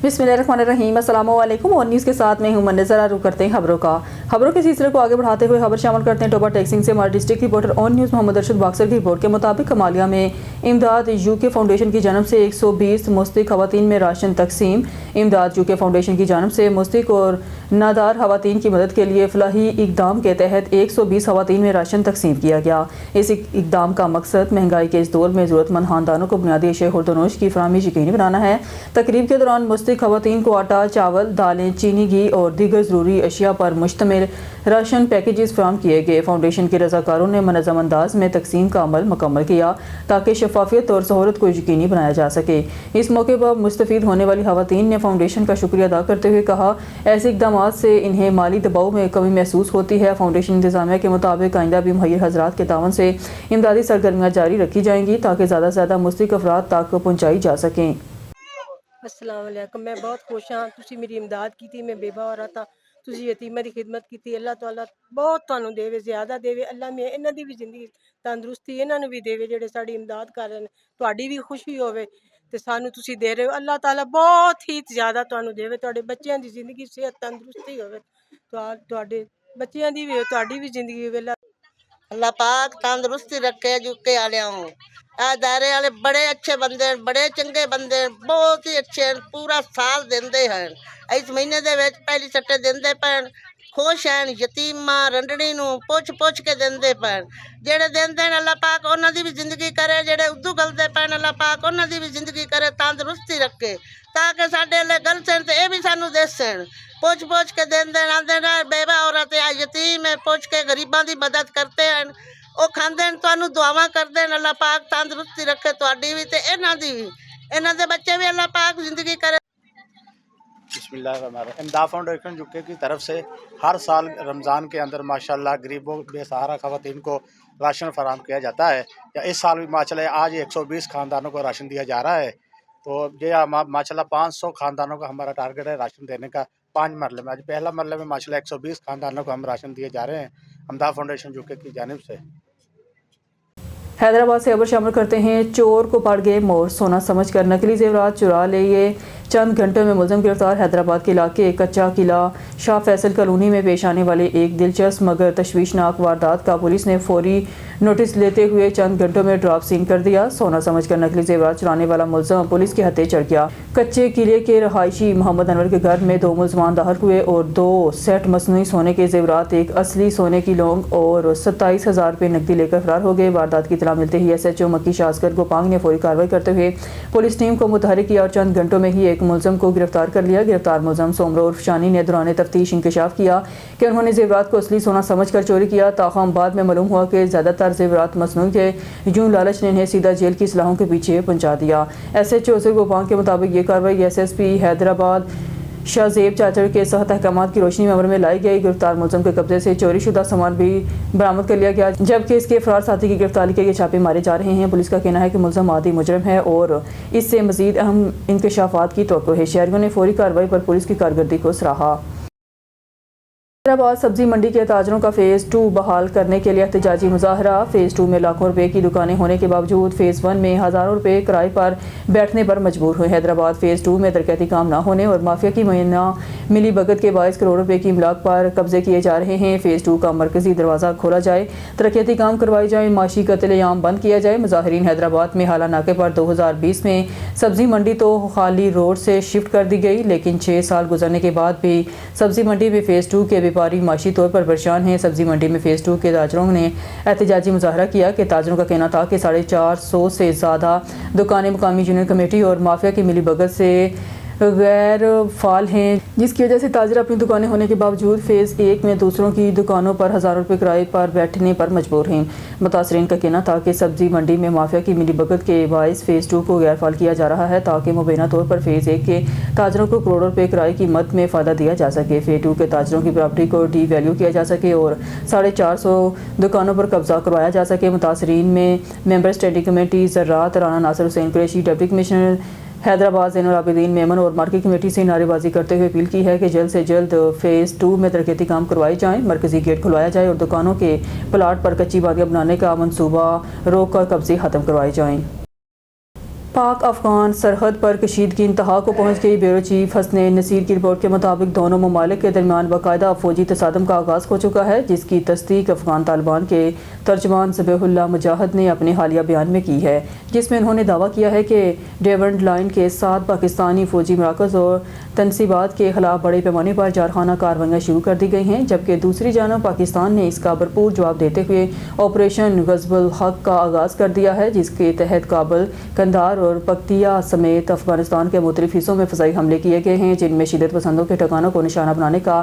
बिस्मिल्लाहिर्रहमानिर्रहीम। अस्सलाम वालेकुम। और न्यूज़ के साथ में हूं मंजर। रुक करते हैं खबरों के सिलसिले को आगे बढ़ाते हुए खबर शामिल करते हैं टोबा टेक्सिंग से हमारे district reporter on news Mohammad Arshad Boxer की रिपोर्ट के मुताबिक कमालिया में इमदाद यूके फाउंडेशन की जानब से 120 मुस्तहिक खवातीन में राशन तकसीम। इमदाद यूके फाउंडेशन की जानब से मुस्तहिक और नादार खवातीन की मदद के लिए फलाही इकदाम के तहत 120 खवातीन में राशन तकसीम किया गया। इस इकदाम का मकसद महंगाई के इस दौर में ज़रूरतमंद खानदानों को बुनियादी अशिया खुर्दनोश की फराहमी यकीनी बनाना है। तकरीब के दौरान मुस्तहिक खवातीन को आटा, चावल, दालें, चीनी, घी और दीगर ज़रूरी अशिया पर मुश्तमिल राशन पैकेजेस फराहम किए गए। फाउंडेशन के रज़ाकारों ने मनज़्ज़म अंदाज में तकसीम का अमल मुकम्मल किया ताकि शफाफियत और सहूलत को यकीनी बनाया जा सके। इस मौके पर मुस्तफ़ीद होने वाली खवातीन ने फाउंडेशन का शुक्रिया अदा करते हुए कहा, ऐसे इक़दाम से इन्हें माली दबाव में कमी महसूस होती है। फाउंडेशन इंतज़ामिया के मुताबिक आइंदा भी मुहैयर हज़रात के तावन से इमदादी सरगर्मियाँ जारी रखी जाएंगी ताकि ज़्यादा से ज़्यादा मुस्तहिक अफराद तक पहुँचाई जा सकें। अस्सलाम वालेकुम। मैं बहुत खुश हाँ, तुसी मेरी इमदाद की थी। मैं बेबा हो रहा था, तुसी यतीमा की खिदमत की थी। अल्लाह ताला बहुत तुहानू देवे, ज़्यादा देवे। अल्लाह में इन्हां दी भी जिंदगी तंदुरुस्ती इन्हां नू भी देवे जेड़े साडी इमदाद कर रहे हैं। तुहाडी भी खुशी होवे ते सानू तुसी दे रहे हो। अल्लाह ताला बहुत ही ज़्यादा तुहानू देवे। तुहाडे बच्चों की जिंदगी सेहत तंदुरुस्ती होवे, तुहाडे बच्चों की भी, तुहाडी भी जिंदगी होवे। अल्लाह पाक तंदुरुस्ती रखे। यूके वाले दायरे वाले बड़े अच्छे बंदे, बड़े चंगे बंदे, बहुत ही अच्छे हैं। पूरा साल देंदे हैं। इस महीने दे विच पहली सट्टे देंदे पैन। खुश हैं। यतीमा रंडड़ी नू पुछ के देंदे पैन। जेड़े देंदे हैं अल्लाह पाक उन्हां दी भी जिंदगी करे। जेड़े उदू गलदे पैन अल्लाह पाक उन्हां दी भी जिंदगी करे, तंदुरुस्ती रखे ताकि साडे अल्ले गलसन ते ये भी सानू देसन। पुछ के देंदे आंदे ना बेवा औरत यतीम है, पुछ के गरीबां दी मदद करते हैं। वो खांदे हैं, तुहानू दुआवां करदे हैं। अल्लाह पाक तंदुरुस्ती रखे तुहाडी भी ते इन्हां दी भी, इन्हां दे बच्चे भी अल्लाह पाक जिंदगी करे। बिस्मिल्लाह। इमदाद फाउंडेशन यूके की तरफ से हर साल रमज़ान के अंदर माशाल्लाह गरीबों बेसहारा खवातीन को राशन फराहम किया जाता है। या इस साल भी माशाल्लाह आज 120 ख़ानदानों को राशन दिया जा रहा है। तो ये माशाल्लाह 500 ख़ानदानों का हमारा टारगेट है राशन देने का 5 मरले में। आज पहला मरले में माशाल्लाह 120 ख़ानदानों को हम राशन दिए जा रहे हैं इमदाद फाउंडेशन यूके की जानिब से। हैदराबाद से खबर शामिल करते हैं। चोर को पड़ गए मोर, सोना समझ कर नकली जेवरात चुरा लिए। चंद घंटों में मुलज़िम गिरफ्तार। हैदराबाद के इलाके कच्चा किला शाह फैसल कॉलोनी में पेश आने वाले एक दिलचस्प मगर तशवीशनाक वारदात का पुलिस ने फौरी नोटिस लेते हुए चंद घंटों में ड्रॉप सीन कर दिया। सोना समझकर नकली जेवरात चुराने वाला मुलज़िम पुलिस के हत्थे चढ़ गया। कच्चे किले के रहायशी मोहम्मद अनवर के घर में 2 मुलजमान दाखिल हुए और 2 सेट मसनूई सोने के जेवरात, एक असली सोने की लौंग और 27,000 रुपये नकदी लेकर फरार हो गए। वारदात की इत्तला मिलते ही SHO मक्की शाह असगर गोपांग ने फौरी कार्रवाई करते हुए पुलिस टीम को मुतहरिक किया और चंद घंटों में ही एक मुलज़म को गिरफ्तार कर लिया। गिरफ्तार मुलज़म सोमरो उर्फ शानी ने दौरान तफ्तीश इंकशाफ किया कि उन्होंने जेवरात को असली सोना समझकर चोरी किया। ताहम बाद में मालूम हुआ कि ज़्यादातर जेवरात मसनूई थे। यूं लालच ने इन्हें सीधा जेल की सलाहों के पीछे पहुंचा दिया। SHO असगर गोपांग के मुताबिक ये कार्रवाई SSP हैदराबाद शाहजेब चाचड़ के सहत अहकामात की रोशनी में अमल में लाई गई। गिरफ्तार मुलज़म के कब्जे से चोरी शुदा सामान भी बरामद कर लिया गया, जबकि इसके फरार साथी की गिरफ्तारी के लिए छापे मारे जा रहे हैं। पुलिस का कहना है कि मुलज़म आदी मुजरम है और इससे मजीद अहम इंकशाफात की तवक्को है। शहरियों ने फौरी कार्रवाई पर पुलिस की कारकर्दगी को सराहा। हैदराबाद सब्जी मंडी के ताजरों का फ़ेज़ 2 बहाल करने के लिए एहतजाजी मुजाहरा। फ़ेज़ 2 में लाखों रुपए की दुकानें होने के बावजूद फ़ेज़ 1 में हज़ारों रुपए किराए पर बैठने पर मजबूर हुए। हैदराबाद फ़ेज़ 2 में तरक्याती काम न होने और माफिया की महीना मिली भगत के बायस करोड़ रुपए की इमलाक पर कब्जे किए जा रहे हैं। फ़ेज़ 2 का मरकजी दरवाज़ा खोला जाए, तरक्याती काम करवाए जाए, माशी कत्लेआम बंद किया जाए। मुजाहिरीन हैदराबाद में हाला नाके पर 2020 में सब्जी मंडी तो खाली रोड से शिफ्ट कर दी गई, लेकिन 6 साल गुजरने के बाद भी सब्जी मंडी में फ़ेज़ 2 के व्यापारी माशी तौर पर परेशान हैं। सब्जी मंडी में फ़ेज़ 2 के ताजरों ने एहतजाजी मुजाहरा किया कि ताजरों का कहना था कि 450 से ज़्यादा दुकानें मुकामी यूनियन कमेटी और माफिया की मिली भगत से गैर फाल हैं, जिसकी वजह से ताजर अपनी दुकानें होने के बावजूद फ़ेज़ 1 में दूसरों की दुकानों पर हज़ारों रुपये किराए पर बैठने पर मजबूर हैं। मुतासरीन का कहना था कि सब्जी मंडी में माफिया की मिली भगत के बायस फ़ेज़ 2 को गैर फाल किया जा रहा है ताकि मुबैना तौर पर फ़ेज़ 1 के ताजरों को करोड़ों रुपये किराए की मद में फ़ायदा दिया जा सके। फ़ेज़ 2 के ताजरों की प्रॉपर्टी को डी वैल्यू किया जा सके और 450 दुकानों पर कब्जा करवाया जा सके। मुतासरीन में मेंबर स्टैंडिंग कमेटी ज़रात राना नासिर हुसैन कुरैशी, डिप्टी कमिश्नर हैदराबाद ज़ैनुल आबिदीन मेमन और मार्केट कमेटी से नारेबाजी करते हुए अपील की है कि जल्द से जल्द फ़ेज़ 2 में तरक्याती काम करवाए जाएँ, मरकजी गेट खुलवाया जाए और दुकानों के प्लाट पर कच्ची बादियाँ बनाने का मनसूबा रोक कर कब्जे ख़त्म करवाए जाएँ। पाक अफगान सरहद पर कशीदगी इंतहा को पहुंच गई। ब्यूरो चीफ हसनैन नसीर की रिपोर्ट के मुताबिक दोनों ममालिक के दरमियान बाकायदा फौजी तसादम का आगाज़ हो चुका है, जिसकी तस्दीक अफगान तालिबान के तर्जमान ज़बीहुल्लाह मुजाहिद ने अपने हालिया बयान में की है, जिसमें उन्होंने दावा किया है कि डेवंड लाइन के 7 पाकिस्तानी फौजी मराकज़ और तनसीबात के खिलाफ बड़े पैमाने पर जारखाना कार्रवाइयाँ शुरू कर दी गई हैं, जबकि दूसरी जानब पाकिस्तान ने इसका भरपूर जवाब देते हुए ऑपरेशन गज़बुल हक का आगाज़ कर दिया है, जिसके तहत काबुल, कंधार और पक्तिया समेत अफगानिस्तान के मुख्तलिफ हिस्सों में फ़ज़ाई हमले किए गए हैं, जिनमें शिदत पसंदों के ठिकानों को निशाना बनाने का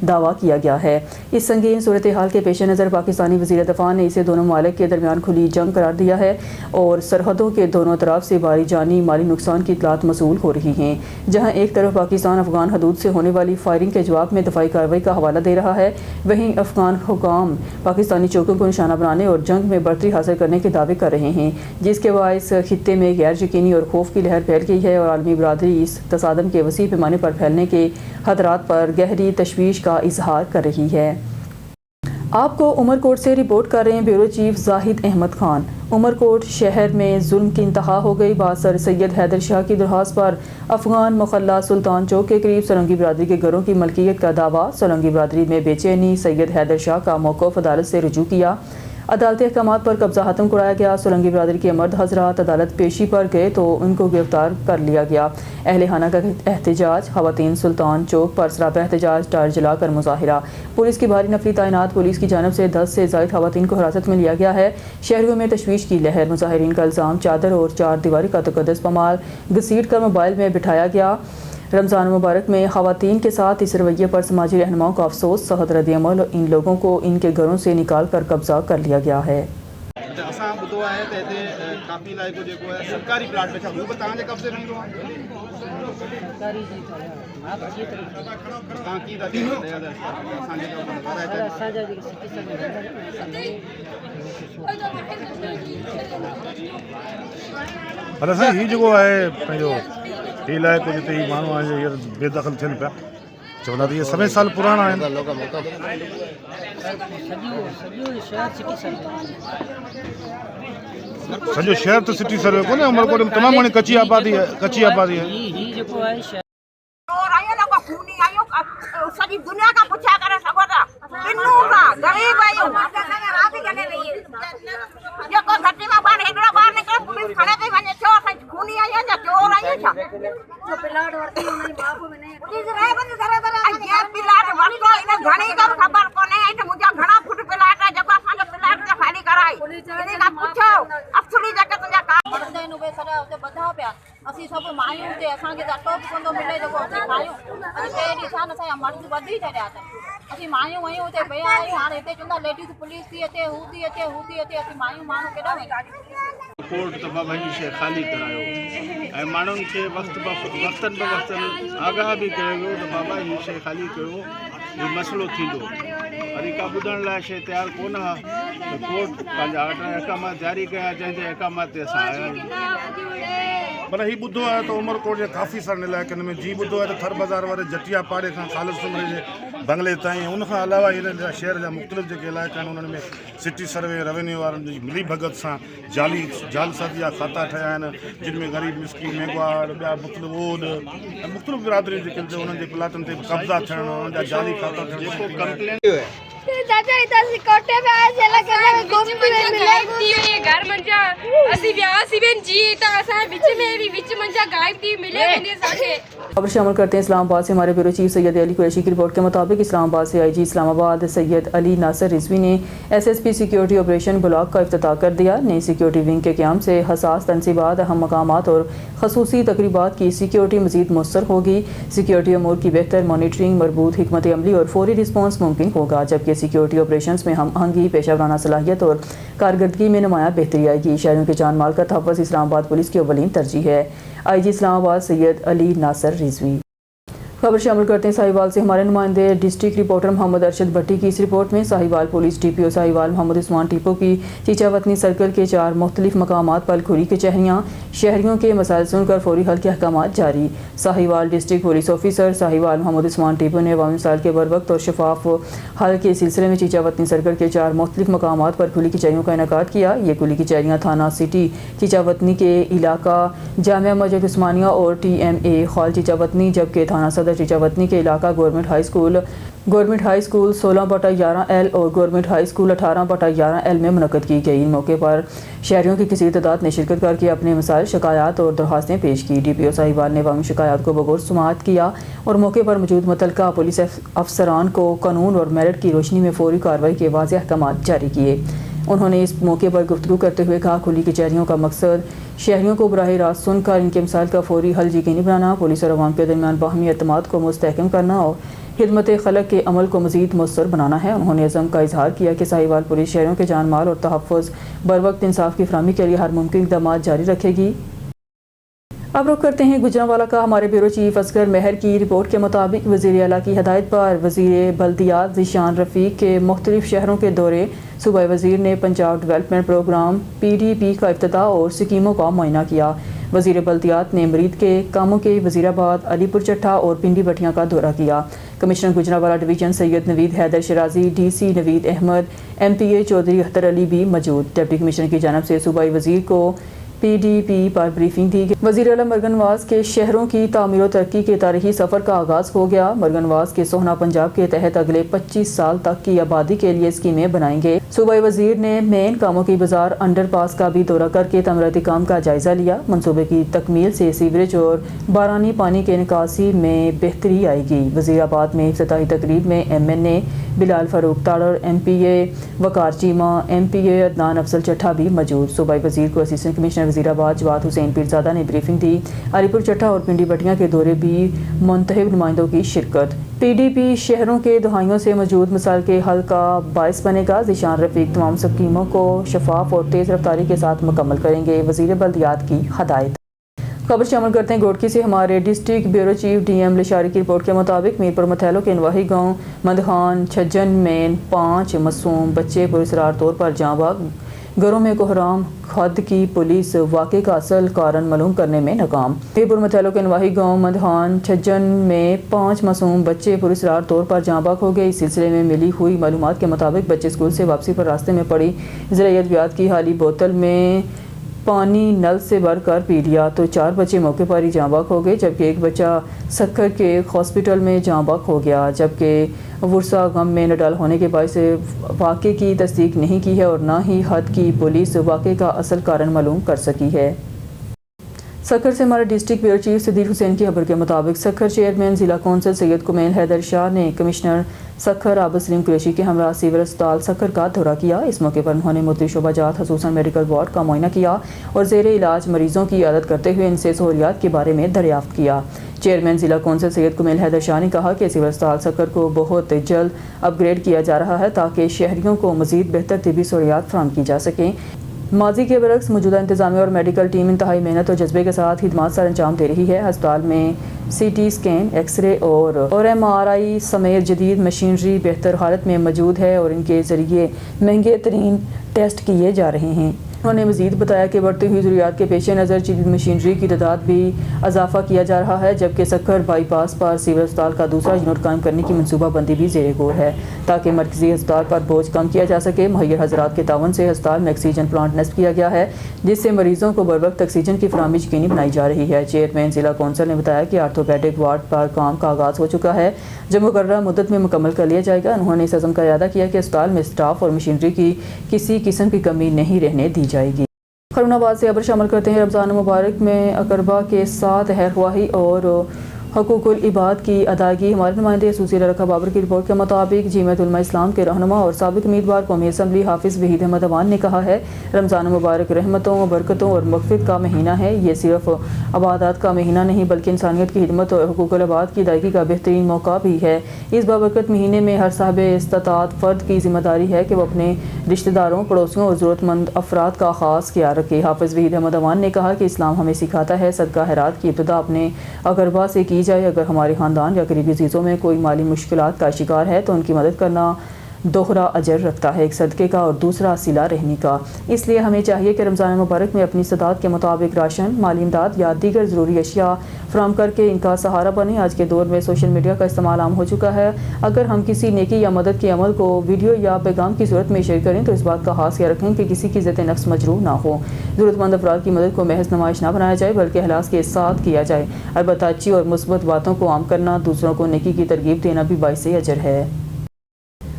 दावा किया गया है। इस संगीन सूरत हाल के पेश नज़र पाकिस्तानी वज़ीर दफ़ा ने इसे दोनों ममालिक के दरमियान खुली जंग करार दिया है और सरहदों के दोनों तरफ से भारी जानी माली नुकसान की इतलात मसूल हो रही हैं। जहाँ एक तरफ पाकिस्तान अफगान हदूद से होने वाली फायरिंग के जवाब में दफाई कार्रवाई का हवाला दे रहा है, वहीं अफगान हुकाम पाकिस्तानी चौकियों को निशाना बनाने और जंग में बढ़तरी हासिल करने के दावे कर रहे हैं, जिसके बायस खित्ते में गैर यकीनी और खौफ की लहर फैल गई है और आलमी बरादरी इस तसादम के वसी पैमाने पर फैलने के खतरात पर गहरी तशवीश का इजहार कर रही है। आपको उमरकोट से रिपोर्ट कर रहे हैं ब्यूरो चीफ जाहिद अहमद खान। उमरकोट शहर में जुल्म की इंतहा हो गई। बासर सैयद हैदर शाह की दरख्वास्त पर अफगान मुखल्ला सुल्तान चौक के करीब सोलंगी बरादरी के घरों की मलकियत का दावा। सोलंगी बरादरी में बेचैनी, सैयद हैदर शाह का मौक़िफ़ अदालत से रुजू किया। अदालती अहकामात पर कब्जा खत्म कराया गया। सोलंगी बरादरी के मर्द हजरात अदालत पेशी पर गए तो उनको गिरफ्तार कर लिया गया। अहले खाना का एहतजाज, खवातीन सुल्तान चौक पर सरापा एहतजाज, टायर जलाकर मुजाहिरा। पुलिस की भारी नफरी तैनात। पुलिस की जानब से 10 से ज़ायद खवातीन को हिरासत में लिया गया है। शहरियों में तशवीश की लहर। मुजाहिरीन का इल्ज़ाम चादर और 4 दीवारी का तकद्दस पमाल घसीट कर मोबाइल में बिठाया गया। रमज़ान मुबारक में ख़वातीन के साथ इस रवैये पर समाजी रहनुमाओं का अफसोस, सख्त रद्द-ए-अमल और इन लोगों को इनके घरों से निकाल कर कब्जा कर लिया गया है। असां ॿुधो आहे त हिते काफ़ी इलाइक़ो जेको आहे सरकारी प्लाट में छा हू बि तव्हांजे कब्ज़े में ईंदो आहे? तव्हां कीअं था चयो असांजे पर असां हीउ जेको आहे पंहिंजो हीउ इलाइक़ो जिते ही माण्हू आहे हींअर बेदख़ल थियनि पिया, चवंदा त इहे समय साल पुराणा आहिनि। सॼो शहर त सिटी सर्वे कोन्हे, उमरकोट में तमामु घणी कची आबादी आहे। सॼी दुनिया का पुछा करे सघो था, किन्नू का गरीब आहियूं, जेको घटि में ॿार हिकिड़ो ॿार निकिरे पुलिस खणे पई वञे, छो असां खूनी आहियूं छा, चोर आहियूं छा? जीअं प्लाट वरितो इन घणी का ख़बर कोन्हे, मुंहिंजा घणा फुट प्लाट आहे जेको असांजो प्लाट खे खाली कराई, इन खां पुछो अफ़सरी जेके तुंहिंजा ॿधा पिया। असीं सभु मायूं हुते, असांखे त अटो बि कोन थो मिले जेको असीं खायूं। अॼु टे ॾींहं थिया न, असांजा मर्द वधी छॾिया अथनि। असीं मायूं वयूं हुते पिया आहियूं, हाणे हिते चवंदा लेडीज़ पुलिस थी अचे, हू थी अचे, हू थी अचे, असीं मायूं माण्हू केॾा वेंदा। कोर्ट त बाबा हीअ शइ ख़ाली करायो ऐं माण्हुनि खे वक़्तनि ब वक़्तनि आगाह बि कयो वियो त बाबा हीअ शइ ख़ाली कयो, हीउ मसइलो थींदो। वरी का ॿुधण लाइ शइ तयारु कोन आहे त कोर्ट पंहिंजा ऑर्डर अहकामात जारी कया, जंहिंजे अहकामात ते असां आया आहियूं। पर हीउ ॿुधो आहे त उमरकोट जे काफ़ी सारनि इलाइक़नि में जी ॿुधो आहे त थर बाज़ार वारे जटिया पाड़े खां ख़ालिद सुमरे जे बंगले ताईं, उनखां अलावा हिन जा शहर जा मुख़्तलिफ़ जेके इलाइक़ा आहिनि उन्हनि में सिटी सर्वे रेवेन्यू वारनि जी मिली भगत सां जालसाती जा खाता ठहिया आहिनि, जिन में ग़रीब मिस्किन मेघवाड़ ॿिया मुख़्तलिफ़ ओड ऐं मुख़्तलिफ़ बिरादरियूं जेके उन्हनि जे प्लाटनि ते कब्ज़ा थियण, उन्हनि जा जाली खाता थियण। चाचा इधर कोटे में आए चला के घूमती हुई मिलेगी ये घर मंजा असि व्यासी बेन जी तो असा बीच मंजा गायब थी मिले बंदे साथे। खबर शामिल करते हैं इस्लामाबाद से। हमारे ब्यूरो चीफ सैयद अली कुरैशी की रिपोर्ट के मुताबिक इस्लामाबाद से आईजी इस्लामाबाद सैयद अली नासर रिजवी ने एसएसपी सिक्योरिटी ऑपरेशन ब्लॉक का इफ्तिताह कर दिया। नई सिक्योरिटी विंग के क़याम से हसास तनसीबात, अहम मकामात और खसूसी तकरीबात की सिक्योरिटी मज़ीद मुयस्सर होगी। सिक्योरिटी अमूर की बेहतर मॉनिटरिंग, मरबूत हिकमत अमली और फौरी रिस्पॉन्स मुमकिन होगा, जबकि सिक्योरिटी ऑपरेशंस में हम आहंगी, पेशा वराना सलाहियत और कारकर्दगी में नुमाया बेहतरी आएगी। शहरों के जान माल का तहफ़्फ़ुज़ इस्लामाबाद पुलिस की अव्वलीन तरजीह है। आईजी इस्लामाबाद सैयद अली नासर रिजवी। खबर शामिल करते हैं साहिवाल से हमारे नुमाइंदे डिस्ट्रिक्ट रिपोर्टर मोहम्मद अरशद भट्टी की इस रिपोर्ट में। साहिवाल पुलिस DPO साहिवाल मोहम्मद उस्मान टीपो की चीचावतनी सर्कल के 4 मुख्तलिफ मकामात पर खुली कचहरियाँ, शहरियों के मसाइल सुनकर फौरी हल के अहकाम जारी। Sahiwal district police officer Sahiwal Mohammad Usman Tipu ने अवामी मसाइल के बरवक्त और शफाफ हल के सिलसिले में चीचावतनी सर्कल के 4 मुख्तलिफ मकामात पर खुली कचहरियों का इनेकाद किया। ये खुली कचहरियाँ थाना सिटी चीचावतनी के इलाका जामिया मस्जिद उस्मानिया और TMA हॉल चीचावतनी, जबकि थाना सदर चीचावतनी के इलाका गवर्नमेंट हाई स्कूल 16/11L और गवर्नमेंट हाई स्कूल 18/11L में मुनक्कद की गई। मौके पर शहरियों की किसी तादाद ने शिरकत करके अपने मसाइल, शिकायत और दरख्वास्तें पेश की। DPO साहिवाल ने अवामी शिकायत को बगौर समाअत किया और मौके पर मौजूद मुतलका पुलिस अफसरान को कानून और मेरिट की रोशनी में फौरी कार्रवाई के वाज़ेह अहकाम जारी किए। उन्होंने इस मौके पर गुफ्तगू करते हुए कहा, खुली कचहरियों का मकसद शहरियों को बराह रास्त सुनकर इनके मसाइल का फौरी हल यकीनी बनाना, पुलिस और अवाम के दरमियान बाहमी एतमाद को मुस्तहकम करना और खिदमत खलक के अमल को मज़ीद मुयस्सर बनाना है। उन्होंने अज़म का इजहार किया कि साहिवाल पुलिस शहरियों के जान माल और तहफ़्फ़ुज़ बरवक्त इंसाफ की फराहमी के लिए हर मुमकिन इक़दाम जारी रखेगी। अब रुख करते हैं गुजरांवाला का। हमारे ब्यूरो चीफ असगर मेहर की रिपोर्ट के मुताबिक वज़ीर आला की हदायत पर वज़ीर बल्दियात ज़ीशान रफ़ीक के मुख्तलिफ शहरों के दौरे। सूबाई वज़ीर ने पंजाब डेवलपमेंट प्रोग्राम PDP का इफ्तिताह और स्कीमों का मुआयना किया। वज़ीर बल्दियात ने मरीद के कामों के वज़ीराबाद, अलीपुर चट्ठा और पिंडी भटियां का दौरा किया। Commissioner Gujranwala division Syed Naveed Haider शराजी, DC Naveed Ahmad, MPA Chaudhary Akhtar Ali भी मौजूद। डिप्टी कमिश्नर की जानब से सूबाई वज़ीर को PDP पर ब्रीफिंग दी गई। वज़ीर आला मरगनवास के शहरों की तामीर और तरक्की के तारीखी सफ़र का आगाज़ हो गया। मरगनवास के सोहना पंजाब के तहत अगले 25 साल तक की आबादी के लिए स्कीमें बनाएंगे। सूबाई वज़ीर ने मेन कामों की बाजार अंडरपास का भी दौरा करके तमीराती काम का जायज़ा लिया। मनसूबे की तकमील से सीवरेज और बारानी पानी के निकासी में बेहतरी आएगी। वज़ीराबाद में इफ्तिताही तकरीब में MNA बिलाल फारूक ताड़र, MPA वकार चीमा, MPA अदनान अफजल चट्ठा भी मौजूद। सूबाई वज़ीर को असिस्टेंट कमिश्नर वज़ीराबाद जवाद हुसैन पीरज़ादा ने ब्रीफिंग दी। अलीपुर चट्ठा और पिंडी भटियां के दौरे भी मुंतखब नुमाइंदों की शिरकत। PDP शहरों के दहाइयों से मौजूद मसाइल के हल का बायस बनेगा। ज़ीशान रफ़ीक तमाम स्कीमों को शफाफ और तेज़ रफ्तारी के साथ मुकम्मल करेंगे। वज़ीर बल्दियात की हदायत। खबर शामिल करते हैं गोडकी से। हमारे डिस्ट्रिक्ट ब्यूरो चीफ DM लिशारी की रिपोर्ट के मुताबिक मीरपुर मथैलो के नवाही गांव मंदखान छज्जन में 5 मासूम बच्चे पुरस्रार तौर पर जाँ बाग। घरों में कोहराम खद की पुलिस वाक़े का असल कारण मालूम करने में नाकाम। मीरपुर मथैलो के नवाही गांव मंदखान छज्जन में 5 मासूम बच्चे पुरस्रार तौर पर जाँ बाग हो गए। इस सिलसिले में मिली हुई मालूमात के मुताबिक बच्चे स्कूल से वापसी पर रास्ते में पड़ी ज़राई अद्वियात की खाली बोतल में पानी नल से भरकर पी लिया तो 4 बच्चे मौके पर ही जाँ बाग हो गए, जबकि एक बच्चा सक्खर के हॉस्पिटल में जाँ बाग हो गया। जबकि वर्षा गम में नडाल होने के बायस वाक़े की तस्दीक नहीं की है और न ही हद की पुलिस वाक़े का असल कारण मालूम कर सकी है। सक्खर से हमारे district bureau chief Sadyr Hussain की खबर के मुताबिक सक्खर चेयरमैन ज़िला कौंसल सैयद कुमैल हैदर शाह ने कमिश्नर सक्खर आबद सलीम कुरैशी के हमरा सिविल अस्पताल सक्खर का दौरा किया। इस मौके पर उन्होंने मुद्दी शोबाजात खसूसन मेडिकल वार्ड का मुआयना किया और ज़ेर इलाज मरीजों की इयादत करते हुए इनसे सहूलियात के बारे में दरियाफ्त किया। चेयरमैन ज़िला कौंसल सैयद कुमैल हैदर शाह ने कहा कि सिविल अस्पताल सक्खर को बहुत जल्द अपग्रेड किया जा रहा है ताकि शहरियों को मज़ीद बेहतर तिबी सहूलियात फराहम की जा सकें। माजी के बरक्स मौजूदा इंतजामिया और मेडिकल टीम इंतहाई मेहनत और जज्बे के साथ खिदमात सर अंजाम दे रही है। अस्पताल में CT स्कैन, एक्सरे और MRI समेत जदीद मशीनरी बेहतर हालत में मौजूद है और इनके ज़रिए महंगे तरीन टेस्ट किए जा रहे हैं। उन्होंने मज़ीद बताया कि बढ़ती हुई ज़रूरियात के पेश नज़र जदीद मशीनरी की तादाद भी इजाफा किया जा रहा है, जबकि सक्खर बाईपास पर सिविल अस्पताल का दूसरा यूनिट कायम करने की मनसूबाबंदी भी ज़ेरे गौर है ताकि मरकज़ी अस्पताल पर बोझ कम किया जा सके। मुहैया हज़रात के तावन से अस्पताल में ऑक्सीजन प्लांट नस्ब किया गया है जिससे मरीजों को बर वक्त ऑक्सीजन की फराहमी यकीनी बनाई जा रही है। चेयरमैन ज़िला कौंसल ने बताया कि आर्थोपेडिक वार्ड पर काम का आगाज़ हो चुका है जो मुकर्ररा मुद्दत में मुकम्मल कर लिया जाएगा। उन्होंने इस अज़म का इरादा किया कि अस्पताल में स्टाफ और मशीनरी की किसी किस्म की कमी नहीं रहने दी जाएगी। खरुनाबाद से खबर शामिल करते हैं। रमज़ान मुबारक में अकरबा के साथ खैरख्वाही और हकूकुल इबाद की अदायगी। हमारे नुमाइंदे सूसीला रखा बाबर की रिपोर्ट के मुताबिक जमीयत उलमा इस्लाम के रहनुमा और साबिक उम्मीदवार कौमी असम्बली हाफिज़ वहीद अहमद अवान ने कहा है, रमज़ान मुबारक रहमतों, बरकतों और मग़फ़िरत का महीना है। ये सिर्फ अबादत का महीना नहीं बल्कि इंसानियत की खिदमत और हकूकुल इबाद की अदायगी का बेहतरीन मौका भी है। इस बाबरकत महीने में हर साहिब इस्तात फ़र्द की ज़िम्मेदारी है कि वो अपने रिश्तेदारों, पड़ोसियों और ज़रूरतमंद अफराद का ख़ास ख्याल रखे। हाफिज़ वहीद अहमद अवान ने कहा कि इस्लाम हमें सिखाता है सदका खैरात की इब्तिदा अपने अकरबा से की کی جائے. اگر ہمارے خاندان یا قریبی عزیزوں میں کوئی مالی مشکلات کا شکار ہے تو ان کی مدد کرنا دوہرا اجر رکھتا ہے، ایک صدقے کا اور دوسرا صلہ رحمی کا. اس لیے ہمیں چاہیے کہ رمضان مبارک میں اپنی استطاعت کے مطابق راشن، مالی امداد یا دیگر ضروری اشیاء فراہم کر کے ان کا سہارا بنیں. آج کے دور میں سوشل میڈیا کا استعمال عام ہو چکا ہے. اگر ہم کسی نیکی یا مدد کے عمل کو ویڈیو یا پیغام کی صورت میں شیئر کریں تو اس بات کا خاص خیال رکھیں کہ کسی کی عزت نفس مجروح نہ ہو. ضرورت مند افراد کی مدد کو محض نمائش نہ بنایا جائے بلکہ اخلاص کے ساتھ کیا جائے. البتہ اچھی اور مثبت باتوں کو عام کرنا، دوسروں کو نیکی کی ترغیب دینا بھی باعث اجر ہے.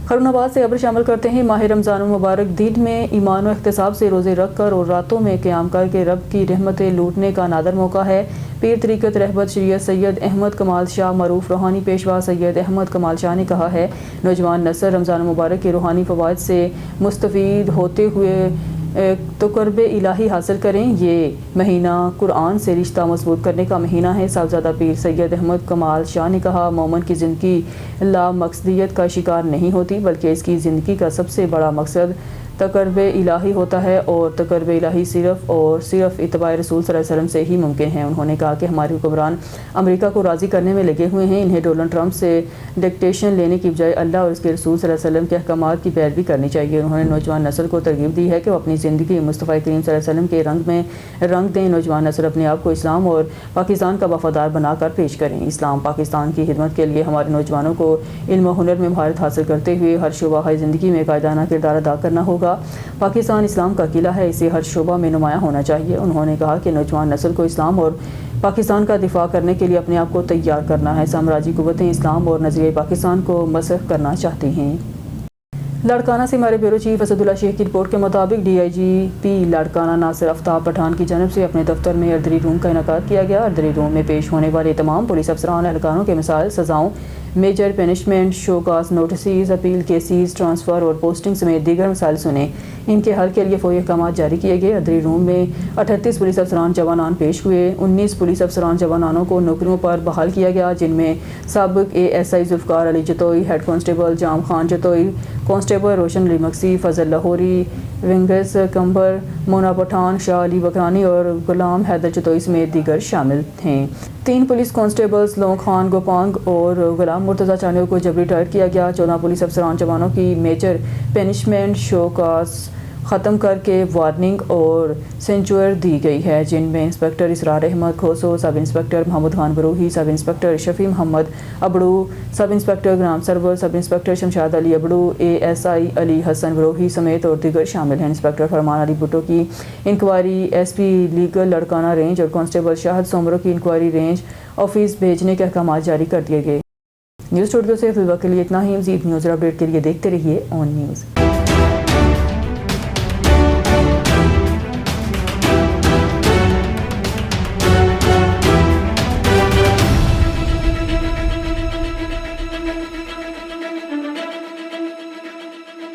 خرون آباد سے خبر شامل کرتے ہیں. ماہ رمضان المبارک دن میں ایمان و احتساب سے روزے رکھ کر اور راتوں میں قیام کر کے رب کی رحمتیں لوٹنے کا نادر موقع ہے. پیر طریقت رہبر شریعت سید احمد کمال شاہ معروف روحانی پیشوا سید احمد کمال شاہ نے کہا ہے، نوجوان نسل رمضان المبارک کے روحانی فوائد سے مستفید ہوتے ہوئے تقرب الہی حاصل کریں. یہ مہینہ قرآن سے رشتہ مضبوط کرنے کا مہینہ ہے. صاحبزادہ پیر سید احمد کمال شاہ نے کہا، مومن کی زندگی لا مقصدیت کا شکار نہیں ہوتی بلکہ اس کی زندگی کا سب سے بڑا مقصد تقرب الہی ہوتا ہے، اور تقرب الہی صرف اور صرف اتباع رسول صلی اللہ علیہ وسلم سے ہی ممکن ہے. انہوں نے کہا کہ ہمارے حکمران امریکہ کو راضی کرنے میں لگے ہوئے ہیں. انہیں ڈونلڈ ٹرمپ سے ڈکٹیشن لینے کی بجائے اللہ اور اس کے رسول صلی اللہ علیہ وسلم کے احکامات کی پیروی کرنی چاہیے. انہوں نے نوجوان نسل کو ترغیب دی ہے کہ وہ اپنی زندگی مصطفیٰ کریم صلی اللہ علیہ وسلم کے رنگ میں رنگ دیں. نوجوان نسل اپنے آپ کو اسلام اور پاکستان کا وفادار بنا کر پیش کریں. اسلام پاکستان کی خدمت کے لیے ہمارے نوجوانوں کو علم و ہنر میں مہارت حاصل کرتے ہوئے ہر شعبہ زندگی میں قائدانہ کردار ادا کرنا ہوگا. پاکستان اسلام کا قلعہ ہے، اسے ہر شعبہ میں نمایاں ہونا چاہیے. انہوں نے کہا کہ نوجوان نسل کو اسلام اور پاکستان کا دفاع کرنے کے لیے اپنے آپ کو تیار کرنا ہے. سامراجی قوتیں اسلام اور نظریہ پاکستان کو مسخ کرنا چاہتی ہیں. لاڑکانہ سے ہمارے بیورو چیف اسد اللہ شیخ کی رپورٹ کے مطابق ڈی آئی جی پی لاڑکانہ ناصر آفتاب پٹھان کی جانب سے اپنے دفتر میں اردری روم کا انعقاد کیا گیا. اردری روم میں پیش ہونے والے تمام پولیس افسران اہلکاروں کے مسائل، سزاؤں، major punishment, show cause notices, appeal cases, transfer اور پوسٹنگ سمیت دیگر مسائل سنے. ان کے حل کے لیے فوری احکامات جاری کیے گئے. اردری روم میں 38 پولیس افسران جوانان پیش ہوئے. 19 پولیس افسران جوانانوں کو نوکریوں پر بحال کیا گیا، جن میں سابق A S I Zulfiqar Ali Jatoi, head constable Jam Khan Jatoi, constable Roshan Ali mixie, Fazal Lahori, wings کمبر، مونا پٹھان، شاہ علی بکرانی اور غلام حیدر جتوئی سمیت دیگر شامل ہیں. 3 پولیس کانسٹیبلز لونگ خان گوپانگ اور غلام مرتضیٰ چانیو کو جبری ریٹائر کیا گیا. 14 پولیس افسران جوانوں کی میجر پینشمنٹ شوکاز ختم کر کے وارننگ اور سینچوئر دی گئی ہے، جن میں inspector Israr Ahmed Khoso, sub inspector Muhammad Khan Brohi, sub inspector Shafi Muhammad Abro, sub inspector Gram Sarwar, sub inspector Shamshad Ali Abro, A S I Ali Hassan Brohi سمیت اور دیگر شامل ہیں. انسپکٹر فرمان علی بھٹو کی inquiry S P legal Larkana range اور کانسٹیبل شاہد سومرو کی انکوائری رینج آفس بھیجنے کے احکامات جاری کر دیے گئے. نیوز اسٹوڈیو سے فی الوقت کے لیے اتنا ہی. مزید نیوز اور اپڈیٹ کے لیے دیکھتے رہیے اون نیوز.